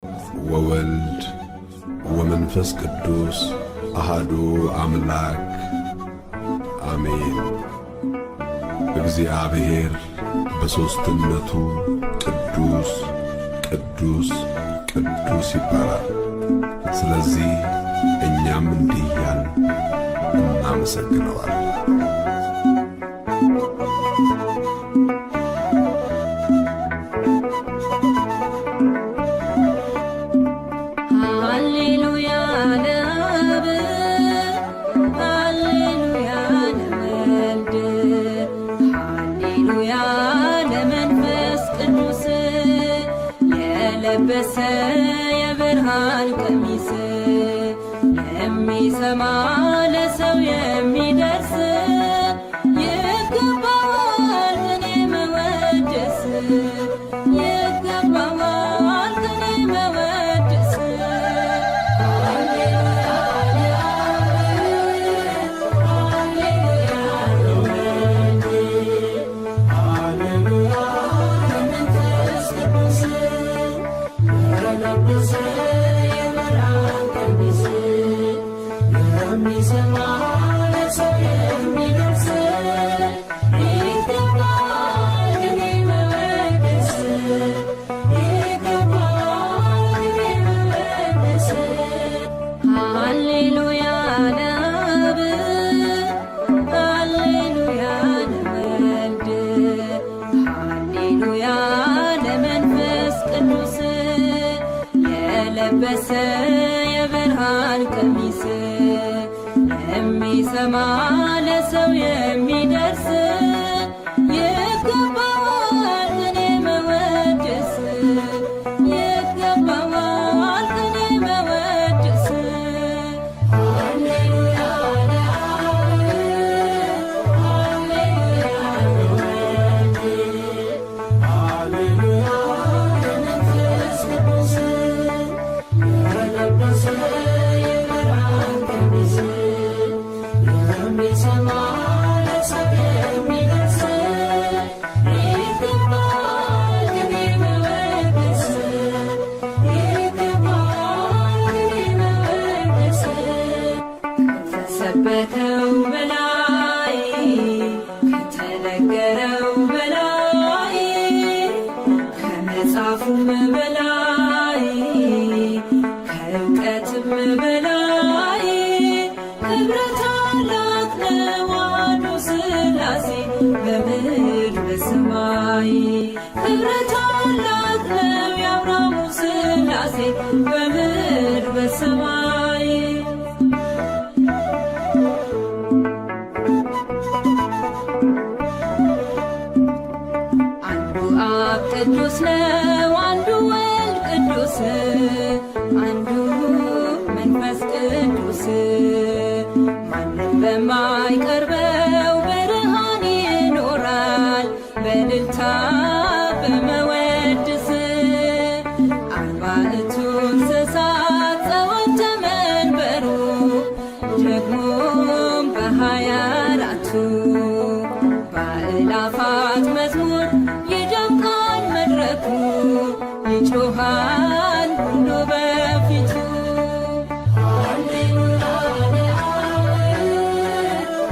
ወወልድ ወመንፈስ ቅዱስ አሃዱ አምላክ አሜን። እግዚአብሔር በሦስትነቱ ቅዱስ ቅዱስ ቅዱስ ይባላል። ስለዚህ እኛም እንዲህ እያልን እናመሰግነዋለን። ለበሰ የብርሃን ቀሚስ የሚሰማ ለሰው የሚደርስ ይገባዋል ቅኔ መወደስ ይገባዋል ቅኔ መወደስ ለበሰ የብርሃን ቀሚስ የሚሰማ ለሰው የሚደርስ ይገባዋል ቅኔ መወደስ ይገባዋል ቅኔ መወደስ ሃሌሉያ ለአብ ሃሌሉያ ለወልድ ሃሌሉያ ለመንፈስ ቅዱስ ለበሰ የብርሃን ቀሚስ የሚሰማ ለሰው የሚደርስ ይገባዋል ቅኔ መወደስ ይገባዋል ቅኔ መወደስ ከተሰበከው በላይ ከተነገረው በላይ ከመጽሐፉም በላይ ከእውቀትም በላይ ክብረ ታላቅ ነው አንዱ ሥላሴ በምድር በሰማይ ክብረ ታላቅ ነው የአብርሃሙ ሥላሴ በምድር በሰማይ አንዱ አብ ቅዱስ ነው አንዱ ወልድ ቅዱስ አንዱ መንፈስ ቅዱስ ማንም በማይቀርበው ብርሃን ይኖራል በእልልታ በመወድስ አርባዕቱ እንስሳት ጸወተ መንበሩ ደግሞም በሃያ አራቱ በአእላፋት መዝሙር ይደምቃል መድረኩ ይጮኻል ሁሉ በፊቱ ሃሌሉያ ለአብ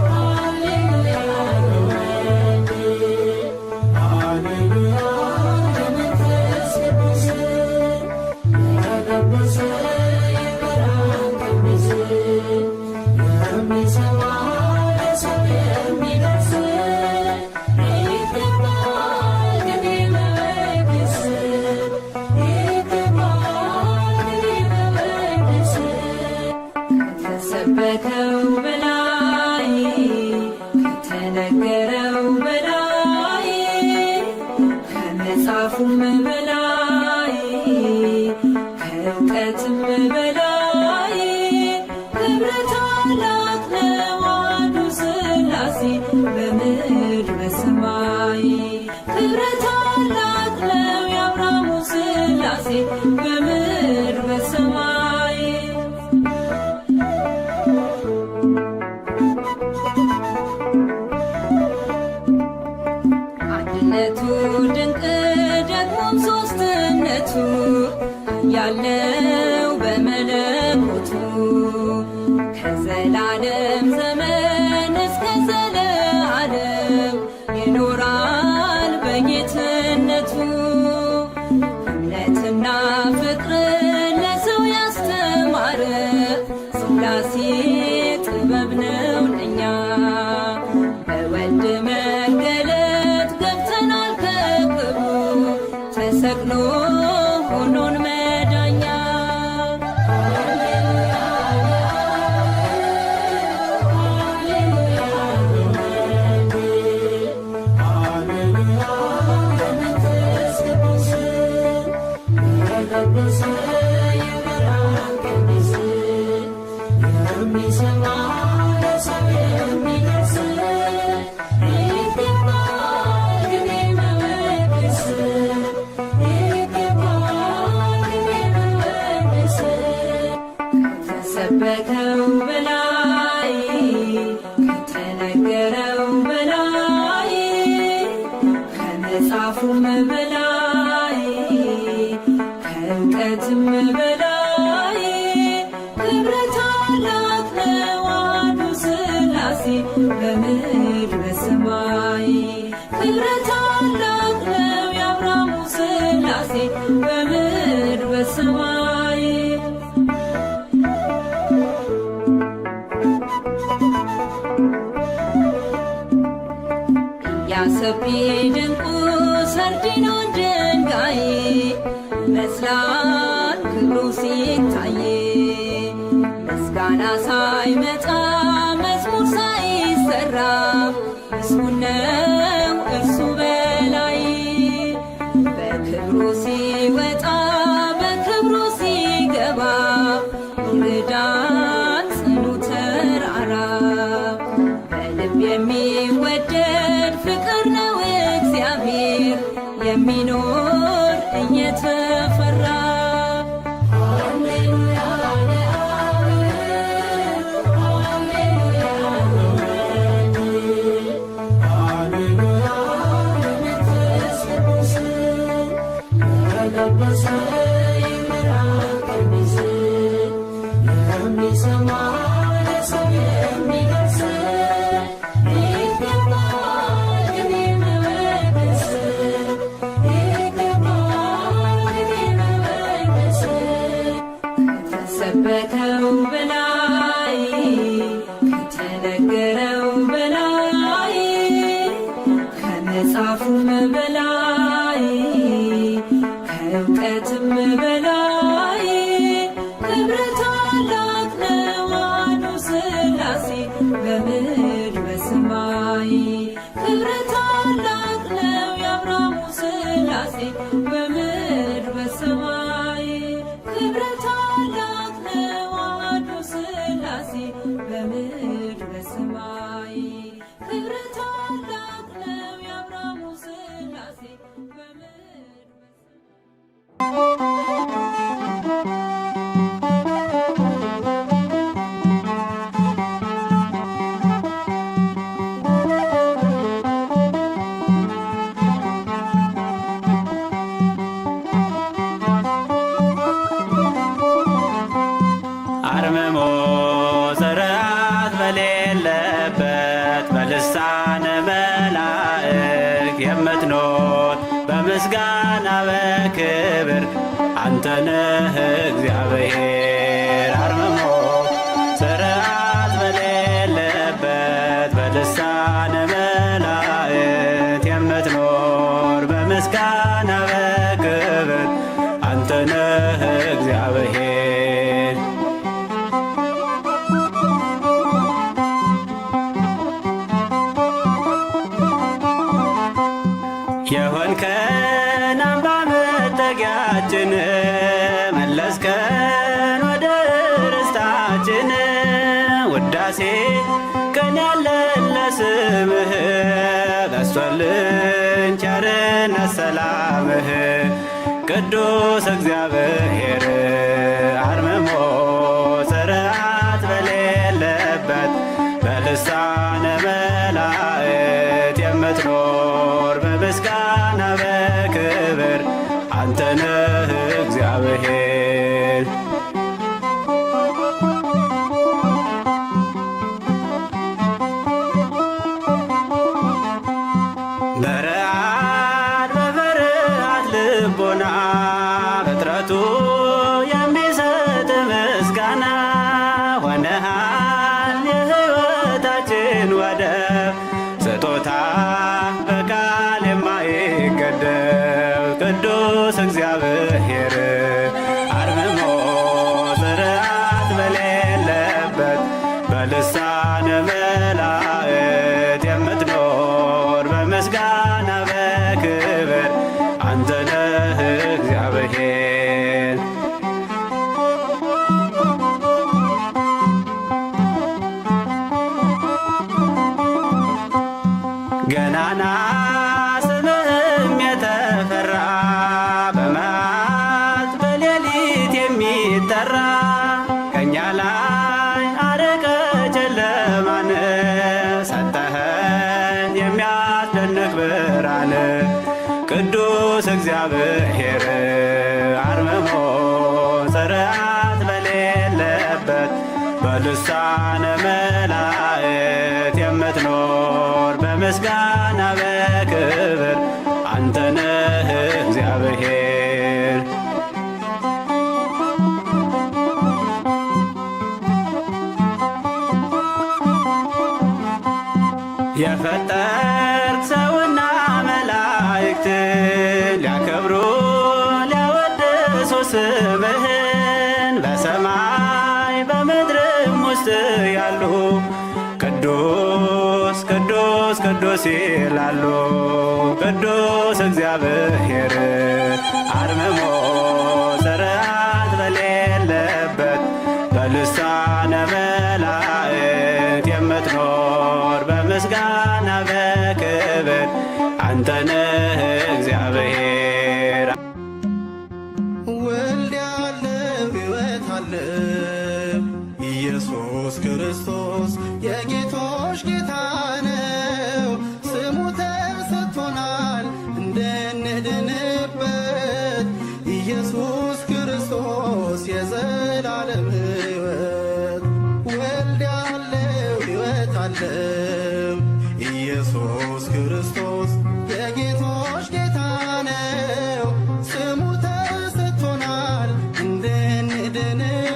ሃሌሉያ ለወልድ ሃሌሉያ ለመንፈስ ቅዱስ ለበሰ የብርሃን ቀሚስ የሚሰማ ለሰው የሚደርስ ይገባዋል ቅኔ መወደስ ከተሰበከው በላይ ከተነገረው በላይ ከመጽሐፉም በላይ ከእውቀትም በላይ ክብረ ታላቅ ነው አንዱ ሥላሴ በምድር በሰማይ ክብረ ታላቅ ነው የአብርሃሙ ሥላሴ በምድር በሰማይ አንድነቱ ድንቅ ደግሞም ሦስትነቱ ያለው በመለኮቱ ከዘላለም ዘመን እስከ ዘለዓለም ይኖራል በጌትነቱ። እምነትና ፍቅርን ለሰው ያስተማረ ሥላሴ ጥበብ ነው ለኛ። በወልድ መገለጥ ገብተናል ከክብሩ ተሰቅሎ ሆኖን መዳኛ። ከተሰበከው በላይ ከተነገረው በላይ ከመጽሐፉም በላይ ከእውቀትም በላይ ክብረ ታላቅ ነው አሐዱ ሥላሴ በምድር በሰማይ። ክብረ ታላቅ ነው የአብርሃሙ ሥላሴ በምድር በሰማይ። ያሰቢ ድንቁ ሰርዲኖን ድንጋይ መስላል ክብሩ ሲታይ። ምስጋና ሳይመጣ መዝሙር ሳይሰራ ምስጉን ነው እርሱ በላይ። በክብሩ ሲወጣ በክብሩ ሲገባ ይርዳን ጽኑ ተራራ። በልብ የሚወደድ ፍቅር ነው እግዚአብሔር የሚኖር እየተፈራ። ከተሰበከው በላይ ከተነገረው በላይ ከመጽሐፉም በላይ ከእውቀትም በላይ ክብረ ታላቅ ነው አሐዱ ሥላሴ በምድር በሰማይ። ክብረ ታላቅ ነው የአብርሃሙ ሥላሴ በምድር በሰማይ። ክብረ ታላቅ ነው አሐዱ ሥላሴ በምድር በሰማይ። ክብረ ታላቅ ነው የአብርሃሙ ሥላሴ በምድር አርምሞ ዘርአት በሌለበት በልሳነ መላእክ የምትኖር በምስጋና በክብር አንተ ነህ እግዚአብሔር። አርምሞ ዘርአት በሌለበት በልሳነ መላእክ የምትኖር በምስጋና በክብር አንተ ነህ እግዚአብሔር። የሆንከን አምባ መጠጊያችን መለስከን ወደ ርስታችን። ውዳሴ ቀን ያለን ለስምህ በስቶልን ቸርነት ሰላምህ። ቅዱስ እግዚአብሔር አርምሞ ዘርአት በሌለበት በልሳነ መላእክት የምትኖር በምስጋና በክብር አንተ ነህ እግዚአብሔር። ጠራ ከእኛ ላይ አርቀ ጨለማን ሰጠኸን የሚያስደንቅ ብርሃን ቅዱስ እግዚአብሔር አርምሞ ጽርዓት በሌለበት በልሳነ መላእክት የምትኖር በምስጋና በክብር አንተ ነህ እግዚአብሔር። የፈጠርክ ሰውና መላእክት ሊያከብሩ ሊያወድሱ ስምህን በሰማይ በምድርም ውስጥ ያሉ ቅዱስ ቅዱስ ቅዱስ ይላሉ። ቅዱስ እግዚአብሔር አርምሞ ጽርዓት በሌለበት በልሳነ መላእክት የምትኖር በምስጋና በክብር አንተ ነህ እግዚአብሔር። ወልድ ያለው ሕይወት አለው ኢየሱስ ክርስቶስ የጌቶች ጌታ ነው። ስሙ ተሰጥቶናል እንድንድንበት ኢየሱስ ክርስቶስ የዘላለም ሕይወት። ወልድ ያለው ሕይወት አለው ኢየሱስ ክርስቶስ የጌቶች ጌታ ነው። ስሙ ተሰጥቶናል እንድንድንበት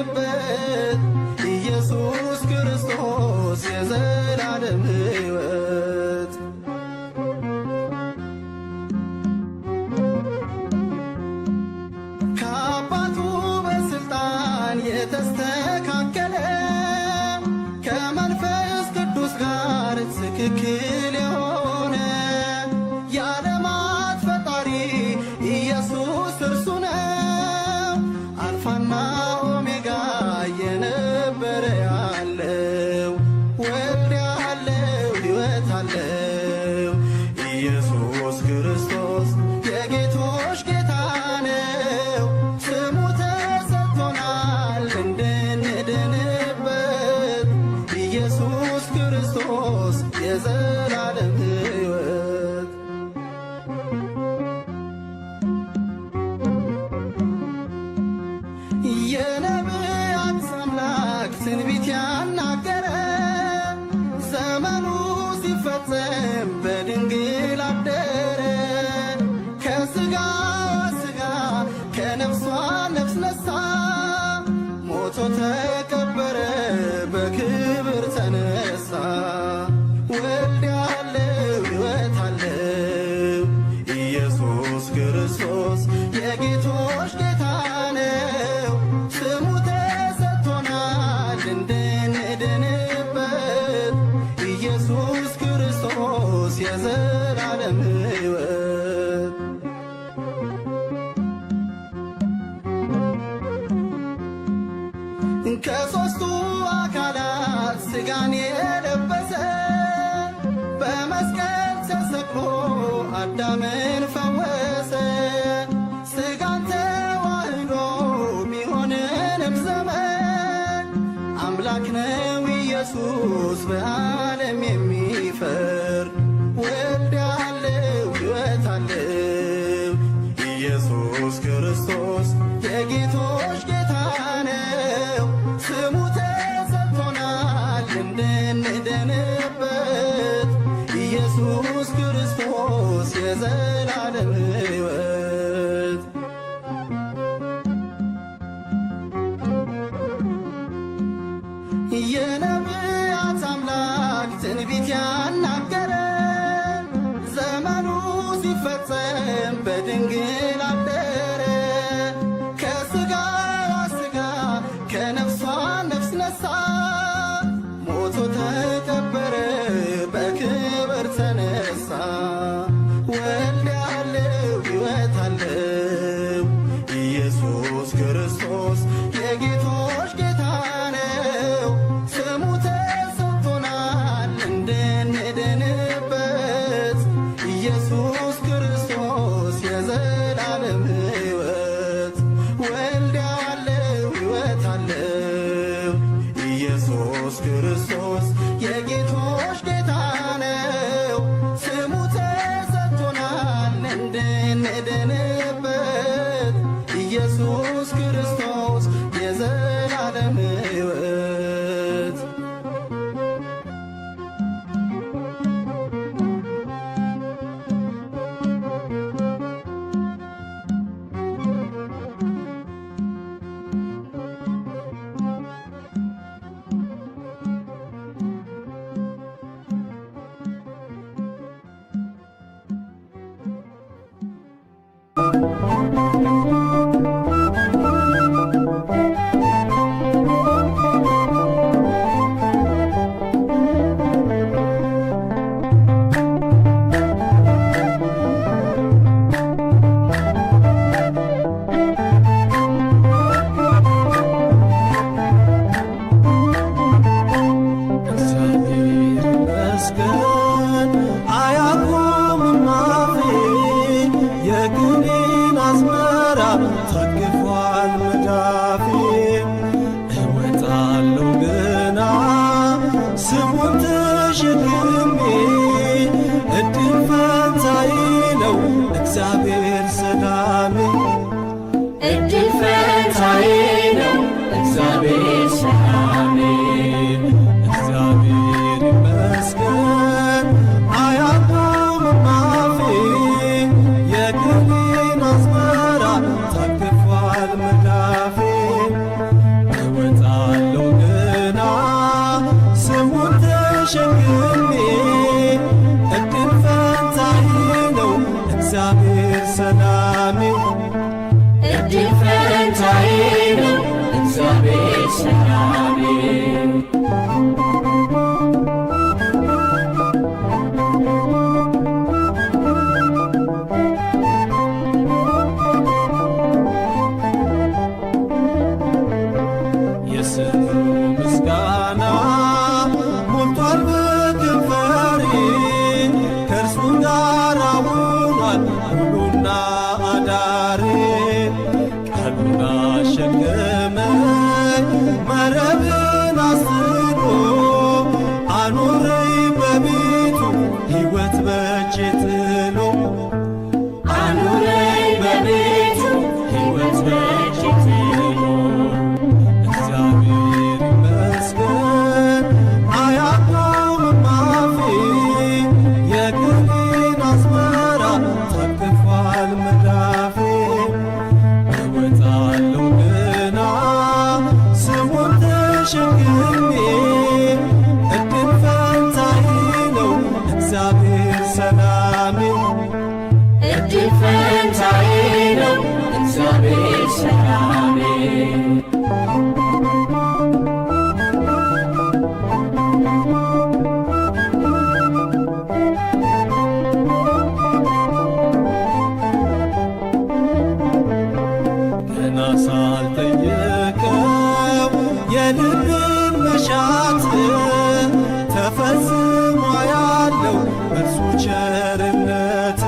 ኢየሱስ ክርስቶስ የዘላለም ሕይወት። ከአባቱ በስልጣን የተስተካከለ ከመንፈስ ቅዱስ ጋር ትክክል የሆነ የዓለማት ፈጣሪ ኢየሱስ እርሱ ነው። አልፋና ኦሜጋ የነበረ ያለው ወልድ ያለው ሕይወት አለው ኢየሱስ ክርስቶስ የጌቶች ጌታ ነው። ስሙ ተሰጥቶናል እንድንድንበት ኢየሱስ ክርስቶስ የዘላለም ሕይወት። የነቢያት አምላክ ትንቢት ያናገረ ዘመኑ ሲፈጸም በድንግል አደረ። ከሥጋዋ ሥጋ ከነፍሷ ነፍስ ነሳ ሞቶ ተቀበረ በክብር ተነሳ። ወልድ ያለው ሕይወት አለው ኢየሱስ ክርስቶስ የጌቶች ጌታ ነው። ስሙ ተሰጥቶናል እንድንድንበት ኢየሱስ ክርስቶስ የዘላለም ሕይወት። ከሦስቱ አካላት ሥጋን የለበሰ በመስቀል ተሰቅሎ አዳምን ፈወሰ። ሥጋን ተዋህዶ ቢሆንም ዘመን አምላክ ነው ኢየሱስ በዓለም የሚፈርድ። ወልድ ያለው ሕይወት አለው ኢየሱስ ክርስቶስ የጌቶች ጌታ ነው። ስሙ ተሰጥቶናል እንድንድንበት ኢየሱስ ክርስቶስ የዘላለም ሕይወት። የነቢያት አምላክ ትንቢት ያናገረ ዘመኑ ሲፈጸም በድንግል አደረ። ከሥጋዋ ሥጋ ከነፍሷ ነፍስ ነሳ ሞቶ ተቀበረ በክብር ተነሳ። ወልድ ያለው ሕይወት አለው ኢየሱስ ክርስቶስ የጌቶች ጌታ ነው። ስሙ ተሰጥቶናል እንድንድንበት ኢየሱስ ክርስቶስ የዘላለም ሕይወት። ወልድ ያለው ሕይወት ኢየሱስ ክርስቶስ የጌቶች ጌታ ነው። ስሙ ተሰጥቶናል እንድንድንበት ኢየሱስ ክርስቶስ የዘላለም ሕይወት። ታቅፏል መዳፌ እወጣለሁ ገና ስሙን ተሸክሜ እድል ፈንታዬ ነው እግዚአብሔር ሰላሜ እድል ፈንታዬ ነው እግዚአብሔር ሰላሜ። እግዚአብሔር ይመስገን አያቆምም አፌ የቅኔን አዝመራ ታቅፏል መዳፌ እወጣለሁ ገና ስሙን ተሸክሜ እድል ፈንታዬ ነው እግዚአብሔር ሰላሜ እድል ፈንታዬ ነው እግዚአብሔር ሰላሜ። የስሙ ምስጋና ሞልቷል በከንፈሬ ከእርሱ ጋር ውሏል ውሉና አዳሬ ቃሉን አሸከመኝ መረብን አስጥሎ አኖረኝ በቤቱ ሕይወት በእጄ ጥሎ አኑረኝ በቤቱ ሕይወት በእጄ ጥሎ እግዚአብሔር ይመስገን አያቆምም አፌ የቅኔን አዝመራ ታቅፏል መዳፌ እወጣለሁ ገና ስሙን ተሸክሜ እድል ፈንታዬ ነው እግዚአብሔር ሰላሜ እድል ፈንታዬ ነው እግዚአብሔር ሰላሜ። ገና ሳልጠየቀው የልብን መሻት ተፈጽሞ ያለው በእርሱ ቸርነት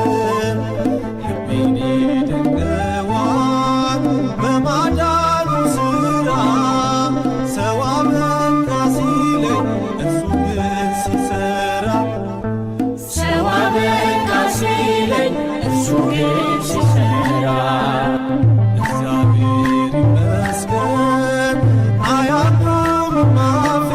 ልቤን ይደንቀዋል በማዳኑ ሥራ ሰው አበቃ ሲለኝ እርሱ ግን ሲሠራ ሰው አበቃ ሲለኝ እርሱ ግን ሲሠራ እግዚአብሔር ይመስገን አያቆምም አፌ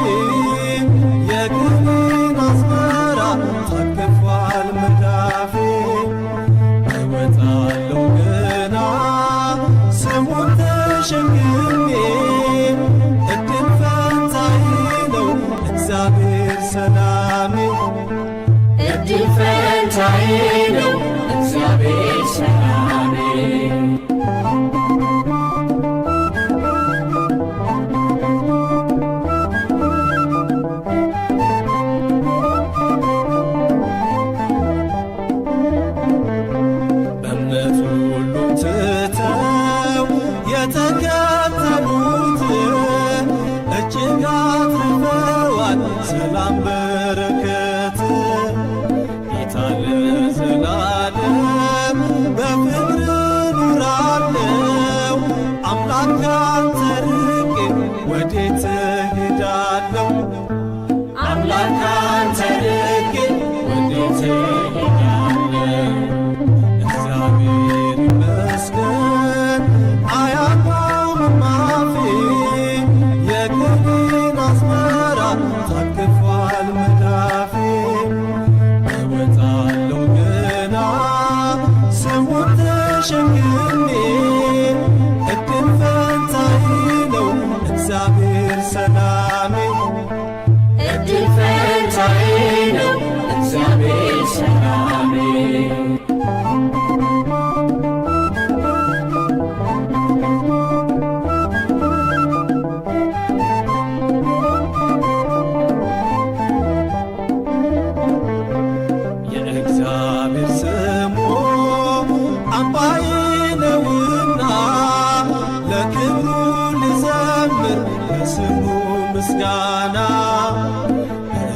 ምስጋና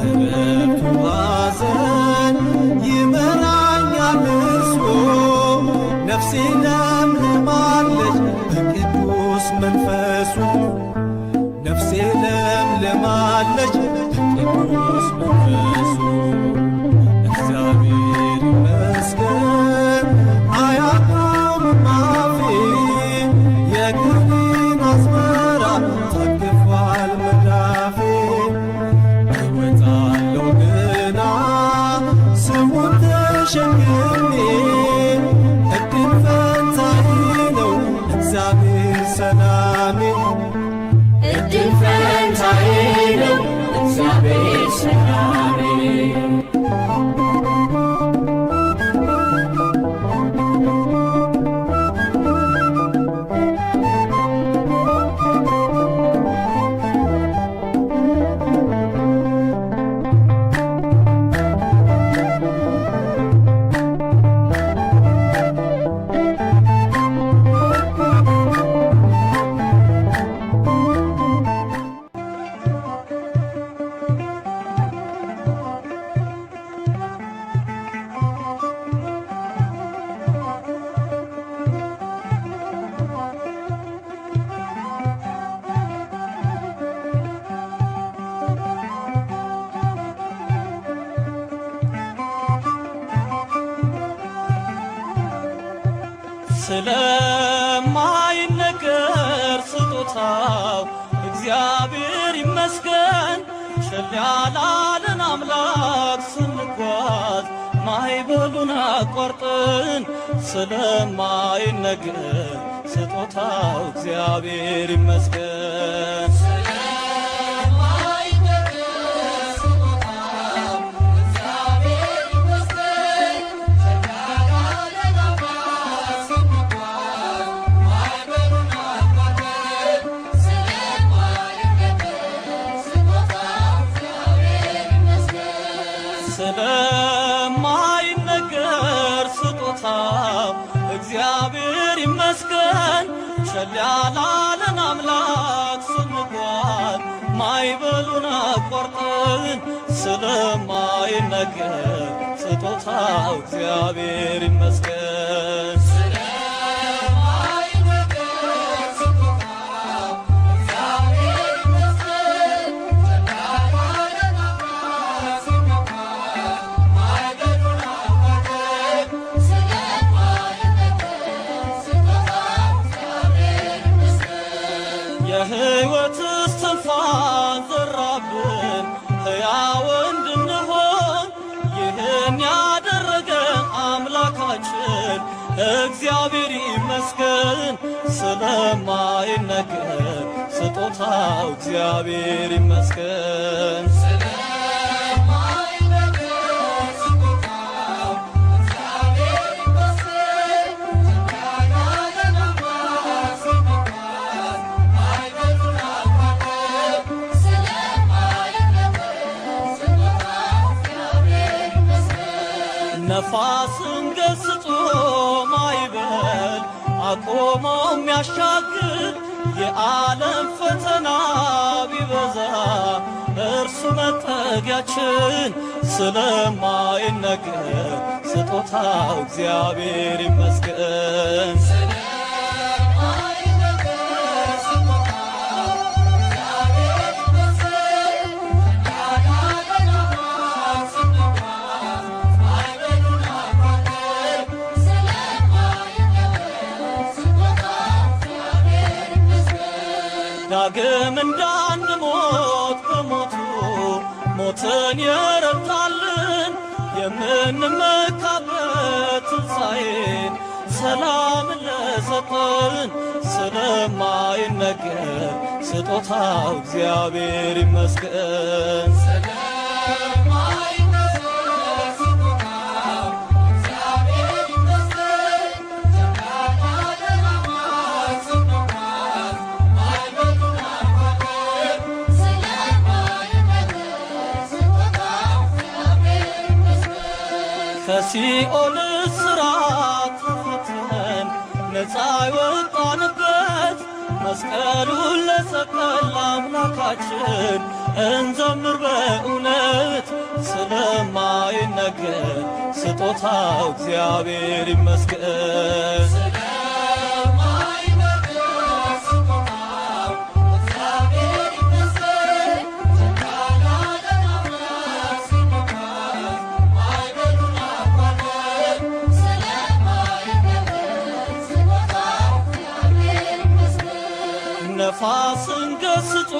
በረፍቱ ሐዘን ይመራኛል እርሱ ነፍሴ ለምልማለች በቅዱስ መንፈሱ ነፍሴ ለምልማለች በቅዱስ መንፈሱ እግዚአብሔር ይመስገን አያቆምም አፌ የግብሬን አዝመራ ታቅፏል መዳፌ እወጣለሁ ግና ስሙን ተሸክሜ እድል ፈንታዬ ነው እግዚአብሔር ሰላሜ እድል ፈንታዬ ነው እግዚአብሔር ሰላሜ ስለማይነገር ስጦታው እግዚአብሔር ይመስገን ቸል ያላለን አምላክ ስንጓዝ ማዕበሉን አቋርጠን ስለማይነገር ስጦታው እግዚአብሔር ይመስገን ስለማይነገር ስጦታው እግዚአብሔር ይመስገን ቸል ያላለን አምላክ ስንጓዝ ማዕበሉን አቋርጠን ስለማይነገር ስጦታው እግዚአብሔር ይመስገን የሕይወት እስትንፋስ ዘራብን ሕያው እንድንሆን ይህን ያደረገ አምላካችን እግዚአብሔር ይመስገን ስለማይነገር ስጦታው እግዚአብሔር ይመስገን ነፋስን ገስጾ ማዕበል አቆሞ የሚያሻግር የዓለም ፈተና ቢበዛ እርሱ መጠጊያችን ስለማይነገር ስጦታው እግዚአብሔር ይመስገን ዳግም እንዳንሞት በሞቱ ሞትን የረታልን የምንመካበት ትንሣኤን ሰላምን ለሰጠን ስለማይነገር ስጦታው እግዚአብሔር ይመስገን ከሲኦል እስራት ተፈተን ነፃ የወጣንበት መስቀሉን ለሰቀል አምላካችን እንዘምር በእውነት ስለማይነገር ስጦታው እግዚአብሔር ይመስገን። ነፋስን ገስጾ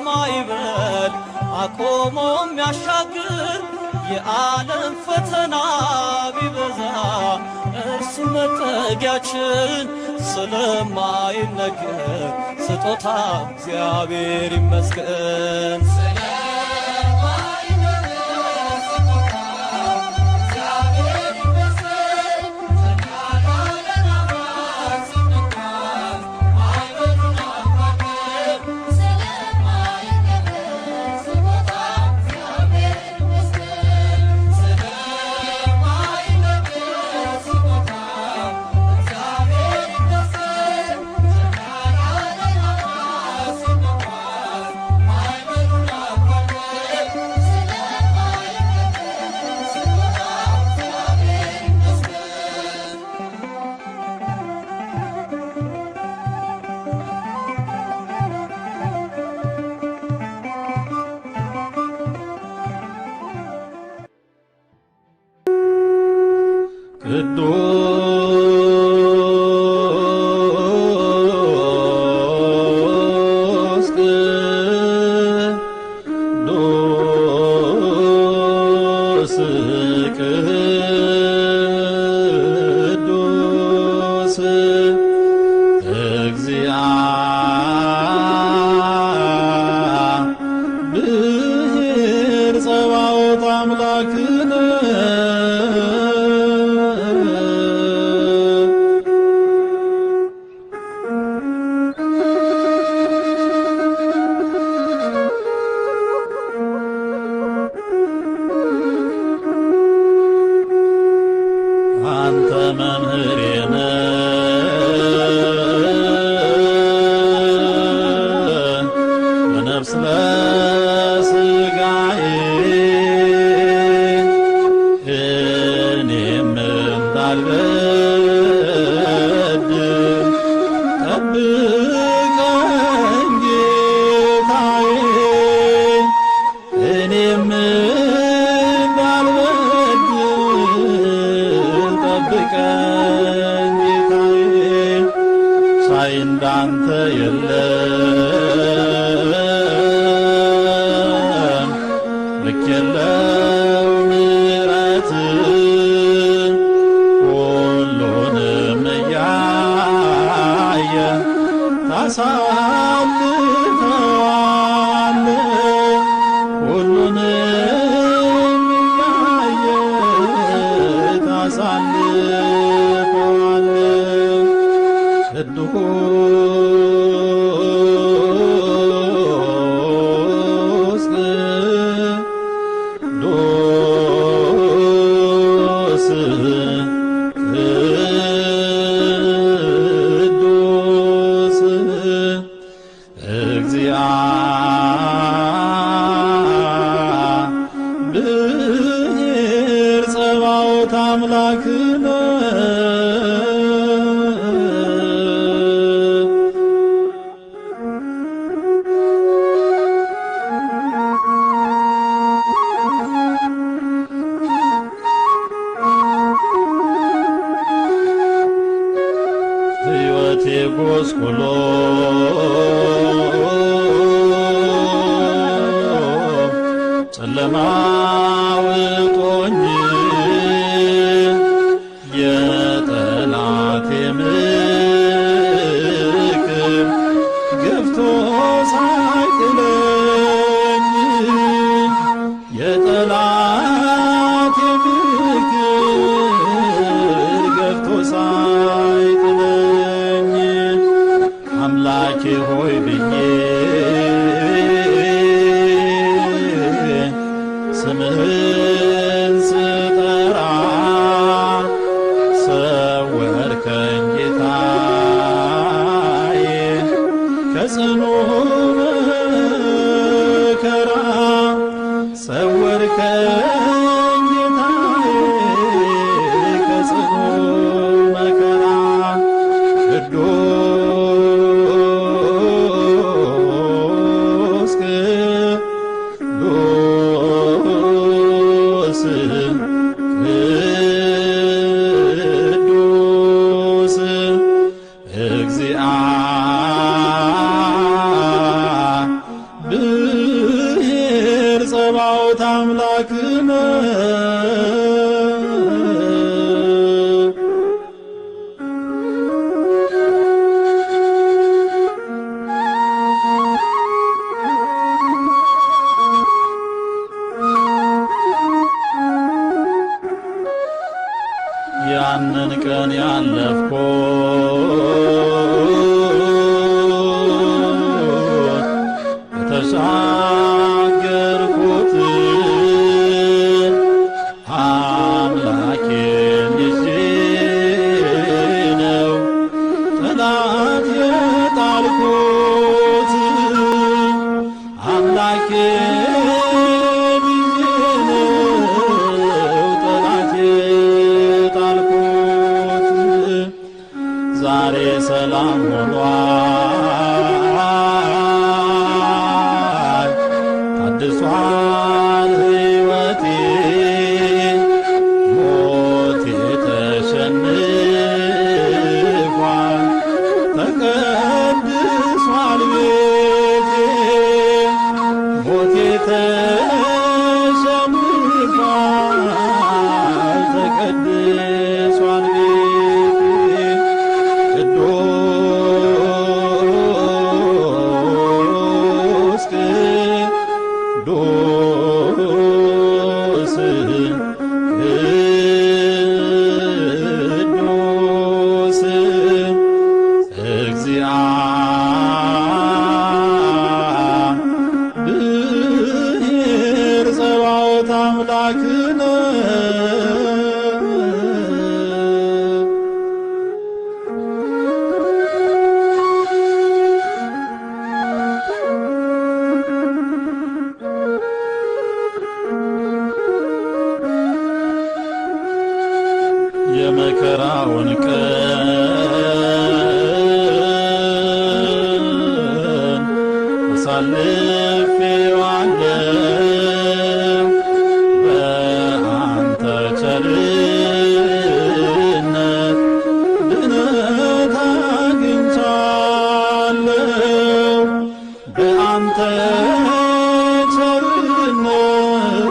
ማዕበል አቆሞ የሚያሻግር የዓለም ፈተና ቢበዛ እርሱ መጠጊያችን ስለማይነገር ስጦታ እግዚአብሔር ይመስገን። እግዚአብሔር ጸባኦት አምላክነ አንተ መምህሬ በነፍስ ለሥጋዬ እኔም እንዳልበድል ጠብቀኝ ጌታዬ እኔም ጠብቀኝ ጌታዬ ሳይ እንዳንተ የለም ልክ የለው ምሕረት ሁሉንም እያየ ታሳልፈዋለ ሁሉንም እያየ ታሳልፈዋለ ቅዱስ ቅዱስ ቅዱስ እግዚአብሔር ጸባኦት አምላክነ ሕይወቴ ጎስቁሎ አምላክ ነው። ያንን ቀን ያለፍኩት የተሻገርኩት አምላኬን ይዤ ነው ጠላት የጣልኩት አምላኬን ይዤ ነው ጠላት የጣልኩት ዛሬ ሰላም ሆኗል ታድሷል ሕይወቴ ሞቴ ተሸንፏል ተቀድሷል ቤቴ ሞቴ ተሸንፏል ተቀድሷል ቤቴ ቅዱስ ቅዱስ ቅዱስ እግዚአብሔር ጸባኦት አምላክነ የመከራውን ቀን አሳልፌዋለሁ በአንተ ቸርነት ድነት አግኝቻለሁ በአንተ ቸርነት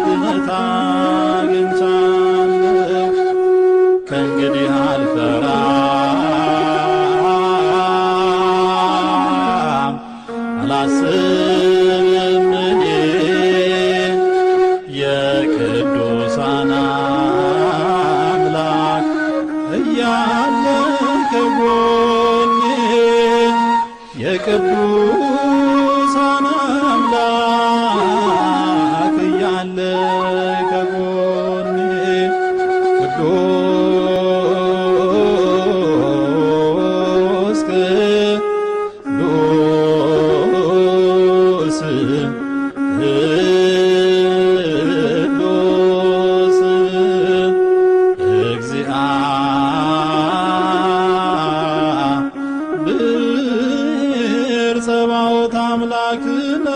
ድነት አግኝቻለሁ ከእንግዲህ አልፈራም አላስብም እኔ የቅዱሳን አምላክ እያለ ከጎኔ የቅዱሳን አምላክ እያለ ከጎኔ ቅዱስ ቅዱስ ቅዱስ እግዚአብሔር ጸባኦት አምላክነ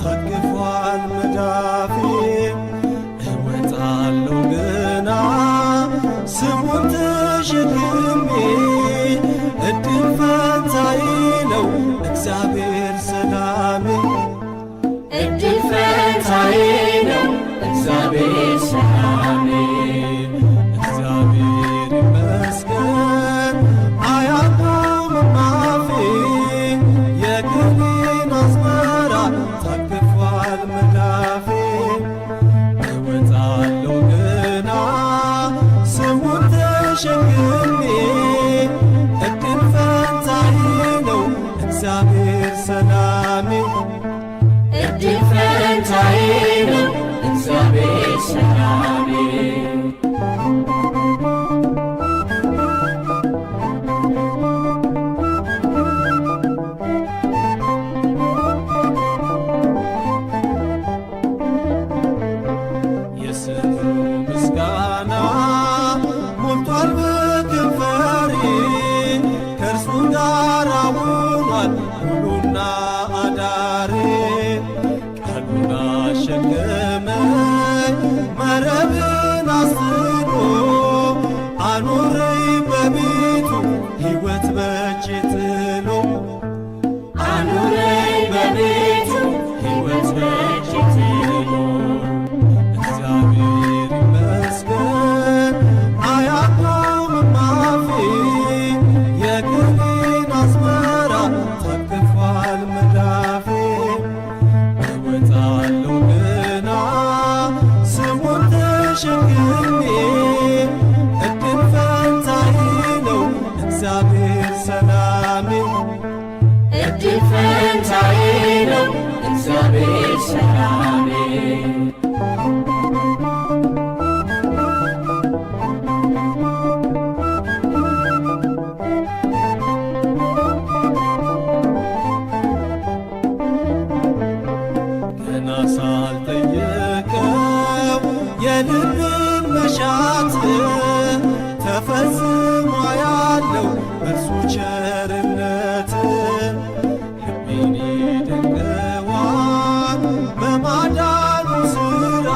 ታቅፏል መዳፌ እወጣለሁ ገና ስሙን ተሸክሜ እድል ፈንታዬ ነው እግዚአብሔር ሰላሜ እድል ፈንታዬ ነው እግዚአብሔር ሰላሜ እግዚአብሔር ይመስገን አያቆምም አፌ የቅኔን አዝመራ ታቅፏል መዳፌ እወጣለሁ ገና ስሙን ተሸክሜ እድል ፈንታዬ እግዚአብሔር ሰላሜ እድል ፈንታዬ ነው እግዚአብሔር ሰላሜ የስሙ ምስጋና ሞልቷል በከንፈሬ ከእርሱ ጋር ሆኗል ውሎና አዳሬ ቀኑን አሸከመኝ መረብን አስሮ አኖረኝ በቤቱ ሕይወት በእጄ ጥሎ አኑረኝ በቤቱ ሕይወት በእጄ ጥሎ እግዚአብሔር ይመስገን አያቆምም አፌ የግሌን አዝመራ ታቅፏል መዳፌ እወጣለሁ ገና ስሙን ተሸክሜ እድል ፈንታዬ ነው እግዚአብሔር ሰላሜ እድል ፈንታዬ ነው እግዚአብሔር ሰላሜ ገና ሳልጠየቀው የልብን መሻት ተፈጽሞ ያለው በእርሱ ቸርነት ልቤን ይደንቀዋል በማዳኑ ሥራ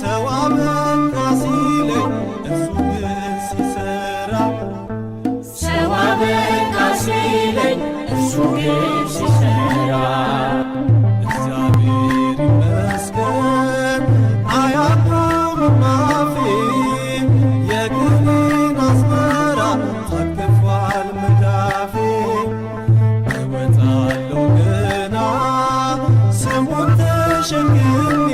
ሰው አበቃ ሲለኝ እርሱ ግን ሲሠራ ሰው አበቃ ሲለኝ እርሱ ግን ሲሠራ እግዚአብሔር ይመስገን አያቆምም አፌ የግሌን አዝመራ ታቅፏል መዳፌ እወጣለሁ ገና ስሙን ተሸክሜ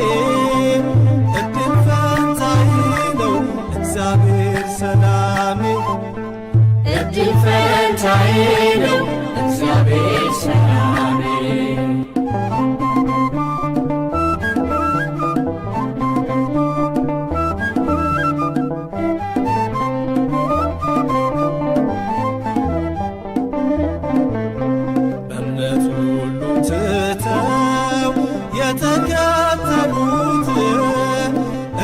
እድል ፈንታዬ ነው እግዚአብሔር ሰላሜ እድል ፈንታዬ ነው እግዚአብሔር ሰላሜ በእምነት ሁሉም ትተው የተከተሉት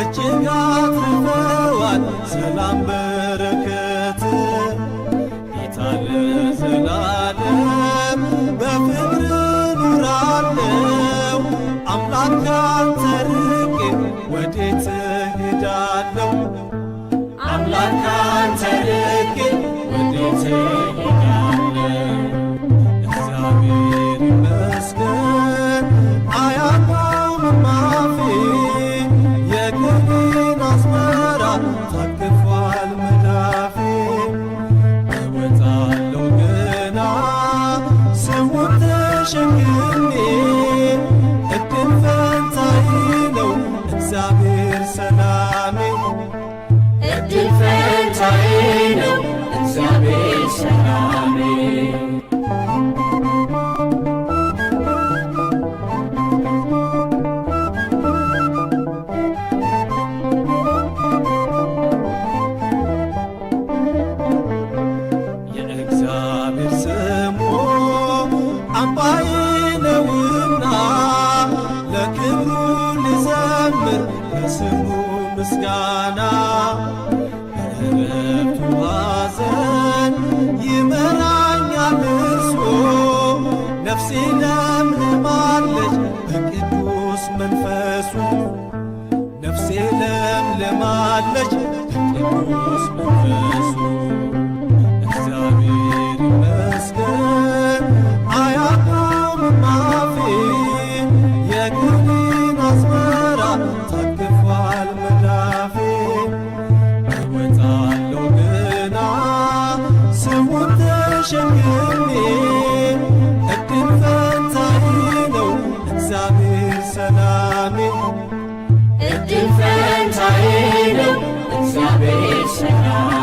እጅግ አትርፈዋል ሰላም በረከት ጌታ ለዘላለም በፍቅር ኑራለው አምላክ ካንተ ርቄ ወዴት እሄዳለሁ አምላክ ካንተ ርቄ ወዴት እሄዳለሁ እግዚአብሔር ይመስገን አያቆምም አፌ የግሌን አዝመራ ታቅፏል መዳፌ እወጣለሁ ገና ስሙን ተሸክሜ እድል ፈንታዬ ነው እግዚአብሔር ሰላሜ እድል ፈንታዬ ነው እግዚአብሔር ሰላሜ የእግዚአብሔር ስሙ አምባዬ ነውና ለክብሩ ልዘምር ለስሙ ምስጋና በዕረፍቱ ሐዘን ይመራኛል እርሱ ነፍሴ ለምልማለች በቅዱስ መንፈሱ ነፍሴ ለምልማለች በቅዱስ መንፈሱ እግዚአብሔር ይመስገን አያቆምም አፌ የግሌን አዝመራ ታቅፏል መዳፌ እወጣለሁ ገና ስሙን ተሸክሜ እድል ፈንታዬ ነው እግዚአብሔር ሰላሜ እድል ፈንታዬ ነው እግዚአብሔር ሰላሜ